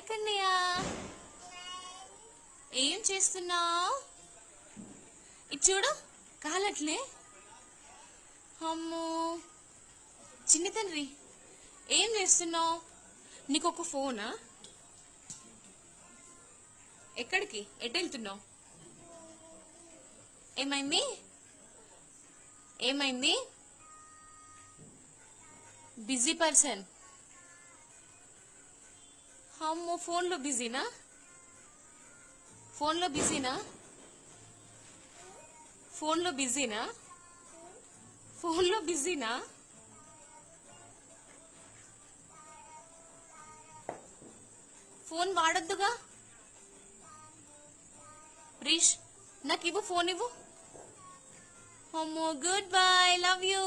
Hi Kannayya, ఏం చేస్తున్నావు? ఇది చూడు, కాలట్లే. అమ్మో చిన్ని తండ్రి, ఏం చేస్తున్నావు? నీకు ఒక ఫోనా? ఎక్కడికి, ఎటు వెళ్తున్నావు? ఏమైంది? ఏమైంది? Busy person. అమ్మో ఫోన్లో బిజీనా? ఫోన్లో బిజీనా? ఫోన్లో బిజీనా? ఫోన్లో బిజీనా? ఫోన్ వాడొద్దుగా. రీష్, నాకు ఇవ్వు, ఫోన్ ఇవ్వు. అమ్మో గుడ్ బై, లవ్ యూ.